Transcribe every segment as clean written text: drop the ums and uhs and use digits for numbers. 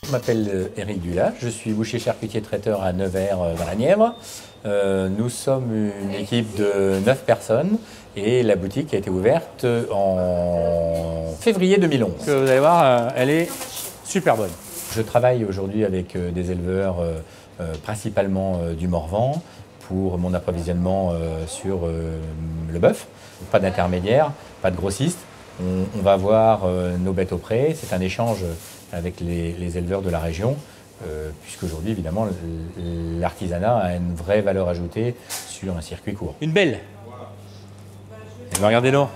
Je m'appelle Éric Dula, je suis boucher charcutier traiteur à Nevers dans la Nièvre. Nous sommes une équipe de 9 personnes et la boutique a été ouverte en février 2011. Vous allez voir, elle est super bonne. Je travaille aujourd'hui avec des éleveurs principalement du Morvan pour mon approvisionnement sur le bœuf. Pas d'intermédiaire, pas de grossiste. On va voir nos bêtes au pré, c'est un échange avec les éleveurs de la région, puisqu'aujourd'hui, évidemment, l'artisanat a une vraie valeur ajoutée sur un circuit court. Une belle. Regardez l'or.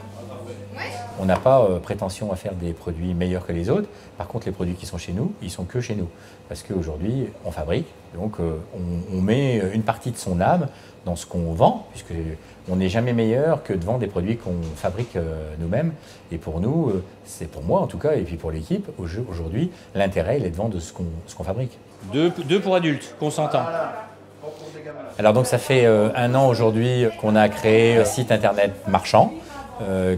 On n'a pas prétention à faire des produits meilleurs que les autres. Par contre, les produits qui sont chez nous, ils sont que chez nous. Parce qu'aujourd'hui, on fabrique, donc on met une partie de son âme dans ce qu'on vend, puisqu'on n'est jamais meilleur que de vendre des produits qu'on fabrique nous-mêmes. Et pour nous, c'est pour moi en tout cas, et puis pour l'équipe, aujourd'hui, l'intérêt, il est de vendre ce qu'on fabrique. Deux pour adultes, consentants. Alors donc ça fait un an aujourd'hui qu'on a créé un site internet marchand,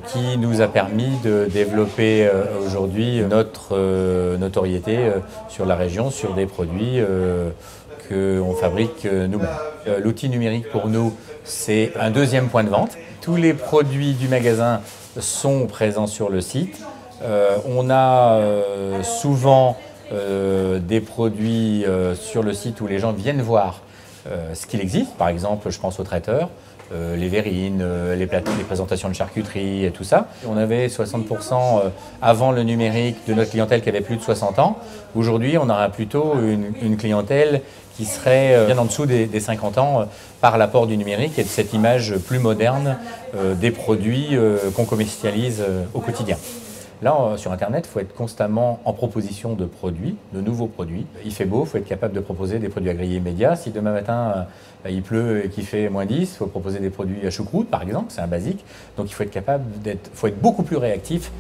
qui nous a permis de développer aujourd'hui notre notoriété sur la région, sur des produits qu'on fabrique nous-mêmes. L'outil numérique pour nous, c'est un deuxième point de vente. Tous les produits du magasin sont présents sur le site. On a souvent des produits sur le site où les gens viennent voir ce qu'il existe. Par exemple, je pense aux traiteurs. Les verrines, les présentations de charcuterie et tout ça. On avait 60% avant le numérique de notre clientèle qui avait plus de 60 ans. Aujourd'hui, on aura plutôt une clientèle qui serait bien en dessous des 50 ans par l'apport du numérique et de cette image plus moderne des produits qu'on commercialise au quotidien. Là, sur Internet, il faut être constamment en proposition de produits, de nouveaux produits. Il fait beau, il faut être capable de proposer des produits à griller immédiat. Si demain matin, il pleut et qu'il fait -10, il faut proposer des produits à choucroute, par exemple, c'est un basique. Donc il faut être capable faut être beaucoup plus réactif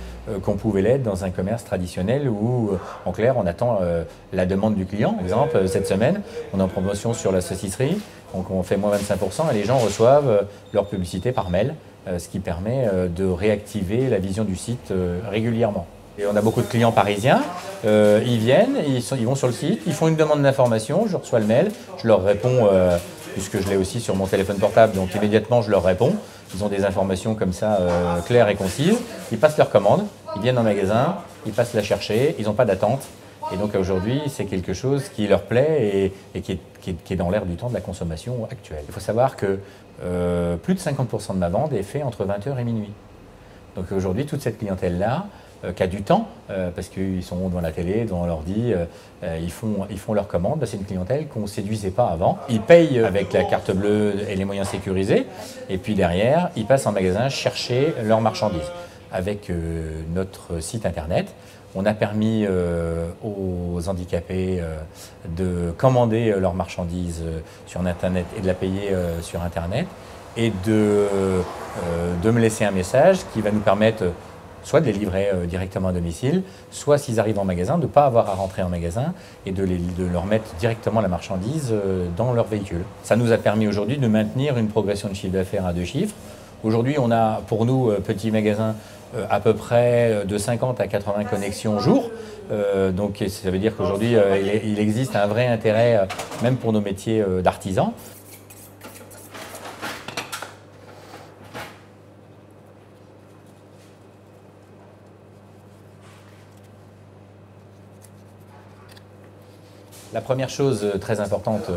qu'on pouvait l'être dans un commerce traditionnel où, en clair, on attend la demande du client. Par exemple, cette semaine, on est en promotion sur la saucisserie, donc on fait -25% et les gens reçoivent leur publicité par mail. Ce qui permet de réactiver la vision du site régulièrement. Et on a beaucoup de clients parisiens, ils viennent, ils vont sur le site, ils font une demande d'information, je reçois le mail, je leur réponds, puisque je l'ai aussi sur mon téléphone portable, donc immédiatement je leur réponds. Ils ont des informations comme ça claires et concises, ils passent leur commande, ils viennent en magasin, ils passent la chercher, ils n'ont pas d'attente. Et donc aujourd'hui, c'est quelque chose qui leur plaît et qui est dans l'air du temps de la consommation actuelle. Il faut savoir que plus de 50% de ma vente est fait entre 20h et minuit. Donc aujourd'hui, toute cette clientèle-là, qui a du temps, parce qu'ils sont devant la télé, devant l'ordi, ils font leur commande, c'est une clientèle qu'on ne séduisait pas avant. Ils payent avec la carte bleue et les moyens sécurisés, et puis derrière, ils passent en magasin chercher leurs marchandises. Avec notre site internet, on a permis aux handicapés de commander leurs marchandises sur Internet et de la payer sur Internet et de me laisser un message qui va nous permettre soit de les livrer directement à domicile, soit s'ils arrivent en magasin, de ne pas avoir à rentrer en magasin et de leur mettre directement la marchandise dans leur véhicule. Ça nous a permis aujourd'hui de maintenir une progression de chiffre d'affaires à 2 chiffres. Aujourd'hui, on a pour nous, petits magasins, à peu près de 50 à 80 connexions jour. Donc ça veut dire qu'aujourd'hui, il existe un vrai intérêt, même pour nos métiers d'artisans. La première chose très importante,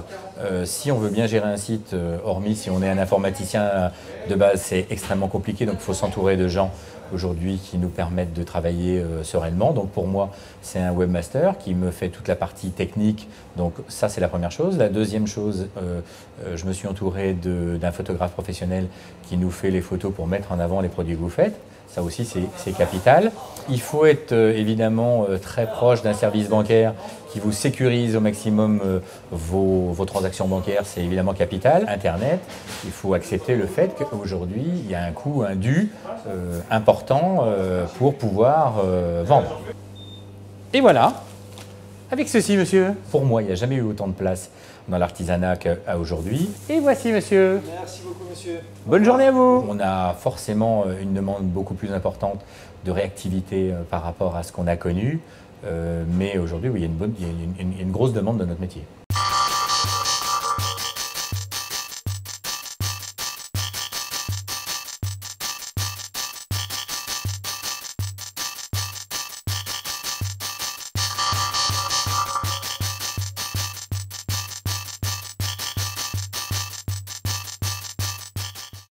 si on veut bien gérer un site, hormis si on est un informaticien de base, c'est extrêmement compliqué, donc il faut s'entourer de gens aujourd'hui qui nous permettent de travailler sereinement. Donc pour moi, c'est un webmaster qui me fait toute la partie technique, donc ça c'est la première chose. La deuxième chose, je me suis entouré d'un photographe professionnel qui nous fait les photos pour mettre en avant les produits que vous faites. Ça aussi, c'est capital. Il faut être évidemment très proche d'un service bancaire qui vous sécurise au maximum vos transactions bancaires, c'est évidemment capital. Internet, il faut accepter le fait qu'aujourd'hui, il y a un coût indu important pour pouvoir vendre. Et voilà, avec ceci, monsieur. Pour moi, il n'y a jamais eu autant de place dans l'artisanat qu'à aujourd'hui. Et voici, monsieur. Merci beaucoup, monsieur. Bonne journée à vous. On a forcément une demande beaucoup plus importante de réactivité par rapport à ce qu'on a connu. Mais aujourd'hui, oui, il y a une grosse demande de notre métier.